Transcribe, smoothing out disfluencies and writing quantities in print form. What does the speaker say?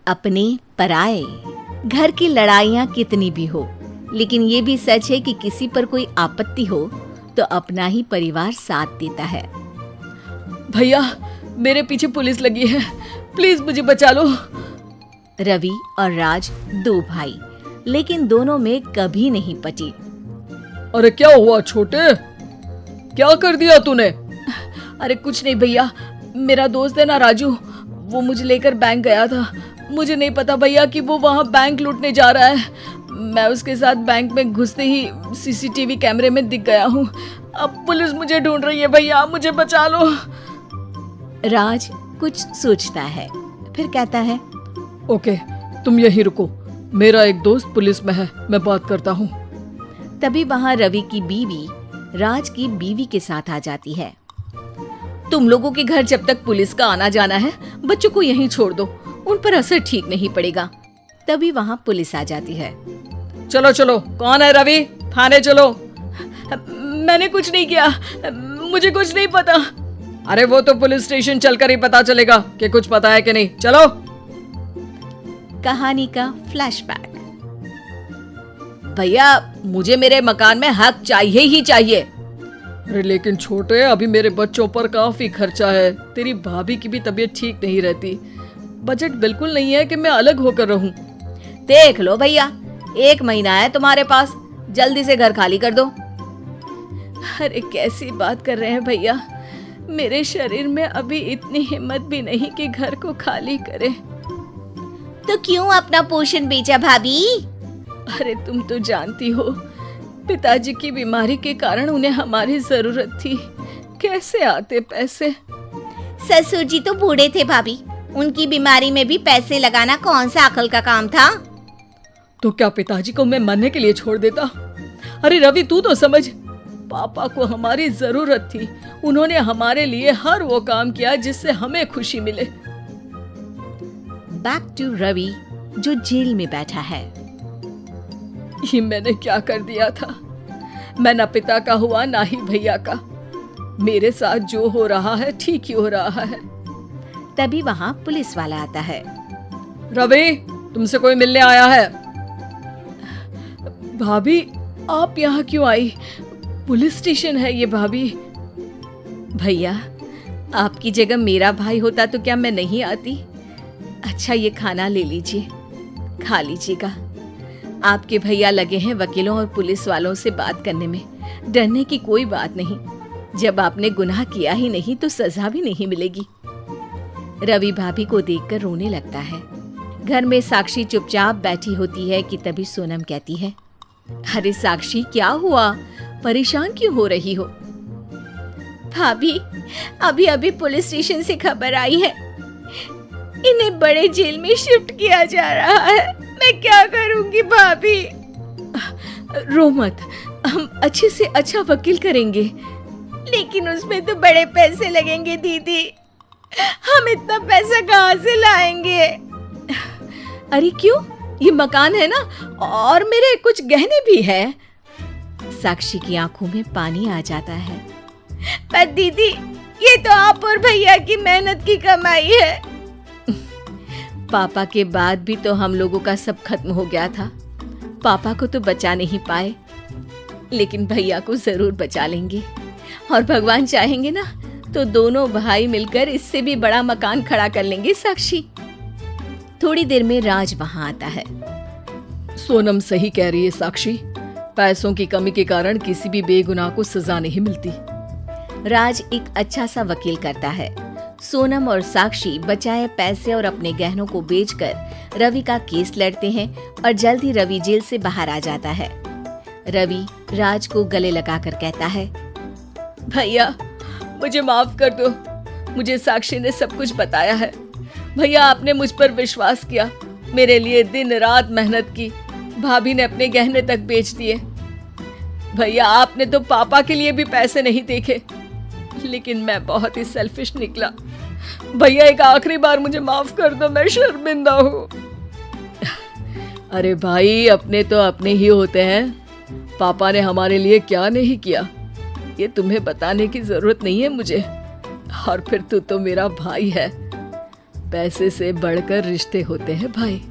अपने पराए। घर की लड़ाइयाँ कितनी भी हो, लेकिन ये भी सच है कि किसी पर कोई आपत्ति हो तो अपना ही परिवार साथ देता है। भैया, मेरे पीछे पुलिस लगी है, प्लीज मुझे बचा लो। रवि और राज दो भाई, लेकिन दोनों में कभी नहीं पटी। अरे क्या हुआ छोटे, क्या कर दिया तूने? अरे कुछ नहीं भैया, मेरा दोस्त है ना राजू, वो मुझे लेकर बैंक गया था। मुझे नहीं पता भैया कि वो वहाँ बैंक लूटने जा रहा है। मैं उसके साथ बैंक में घुसते ही सीसीटीवी कैमरे में दिख गया हूँ। अब पुलिस मुझे ढूंढ रही है भैया, मुझे बचा लो। राज कुछ सोचता है, फिर कहता है, ओके, तुम यहीं रुको, मेरा एक दोस्त पुलिस में है, मैं बात करता हूँ। तभी वहाँ रवि की बीवी राज की बीवी के साथ आ जाती है। तुम लोगों के घर जब तक पुलिस का आना जाना है, बच्चों को यहीं छोड़ दो, उन पर असर ठीक नहीं पड़ेगा। तभी वहाँ पुलिस आ जाती है। चलो चलो, कौन है रवि, थाने चलो। मैंने कुछ नहीं किया, मुझे कुछ नहीं पता। अरे वो तो पुलिस स्टेशन चलकर ही पता चलेगा कि कुछ पता है कि नहीं, चलो। कहानी का फ्लैशबैक। भैया, मुझे मेरे मकान में हक चाहिए ही चाहिए। अरे लेकिन छोटे, अभी मेरे बच्चों पर काफी खर्चा है, तेरी भाभी की भी तबीयत ठीक नहीं रहती, बजट बिल्कुल नहीं है कि मैं अलग होकर रहूं। देख लो भैया, 1 महीना है तुम्हारे पास, जल्दी से घर खाली कर दो। अरे कैसी बात कर रहे हैं भैया, मेरे शरीर में अभी इतनी हिम्मत भी नहीं कि घर को खाली करे। तो क्यों अपना पोषण बेचा भाभी? अरे तुम तो जानती हो, पिताजी की बीमारी के कारण उन्हें हमारी जरूरत थी, कैसे आते पैसे। ससुर जी तो बूढ़े थे भाभी, उनकी बीमारी में भी पैसे लगाना कौन सा अकल का काम था? तो क्या पिताजी को मैं मरने के लिए छोड़ देता? अरे रवि, तू तो समझ, पापा को हमारी जरूरत थी, उन्होंने हमारे लिए हर वो काम किया जिससे हमें खुशी मिले। बैक टू रवि, जो जेल में बैठा है। ये मैंने क्या कर दिया था? मैं ना पिता का हुआ ना ही भैया का, मेरे साथ जो हो रहा है ठीक ही हो रहा है। तभी वहाँ पुलिस वाला आता है। रवि, तुमसे कोई मिलने आया है। भाभी, आप यहाँ क्यों आई? पुलिस स्टेशन है ये भाभी। भैया, आपकी जगह मेरा भाई होता तो क्या मैं नहीं आती? अच्छा, ये खाना ले लीजिए, खा लीजिएगा। आपके भैया लगे हैं वकीलों और पुलिस वालों से बात करने में, डरने की कोई बात नहीं, जब आपने गुनाह किया ही नहीं तो सजा भी नहीं मिलेगी। रवि भाभी को देखकर रोने लगता है। घर में साक्षी चुपचाप बैठी होती है कि तभी सोनम कहती है, अरे साक्षी, क्या हुआ, परेशान क्यों हो रही हो? भाभी, अभी अभी पुलिस स्टेशन से खबर आई है, इन्हें बड़े जेल में शिफ्ट किया जा रहा है, मैं क्या करूंगी भाभी? रो मत, हम अच्छे से अच्छा वकील करेंगे। लेकिन उसमें तो बड़े पैसे लगेंगे दीदी, हम इतना पैसा कहाँ से लाएंगे? अरे क्यों, ये मकान है ना, और मेरे कुछ गहने भी है। साक्षी की आंखों में पानी आ जाता है। पर दीदी, ये तो आप और भैया की मेहनत की कमाई है। पापा के बाद भी तो हम लोगों का सब खत्म हो गया था, पापा को तो बचा नहीं पाए, लेकिन भैया को जरूर बचा लेंगे, और भगवान चाहेंगे ना तो दोनों भाई मिलकर इससे भी बड़ा मकान खड़ा कर लेंगे। साक्षी। थोड़ी देर में राज वहां आता है। सोनम सही कह रही है साक्षी, पैसों की कमी के कारण किसी भी बेगुनाह को सजा नहीं मिलती। राज एक अच्छा सा वकील करता है। सोनम और साक्षी बचाए पैसे और अपने गहनों को बेचकर रवि का केस लड़ते हैं और जल्द ही रवि जेल से बाहर आ जाता है। रवि राज को गले लगाकर कहता है, भैया मुझे माफ कर दो, मुझे साक्षी ने सब कुछ बताया है। भैया, आपने मुझ पर विश्वास किया, मेरे लिए दिन रात मेहनत की, भाभी ने अपने गहने तक बेच दिए। भैया, आपने तो पापा के लिए भी पैसे नहीं देखे, लेकिन मैं बहुत ही सेल्फिश निकला। भैया, एक आखिरी बार मुझे माफ कर दो, मैं शर्मिंदा हूँ। अरे भाई, अपने तो अपने ही होते हैं, पापा ने हमारे लिए क्या नहीं किया, ये तुम्हें बताने की जरूरत नहीं है मुझे। और फिर तू तो मेरा भाई है। पैसे से बढ़कर रिश्ते होते हैं भाई।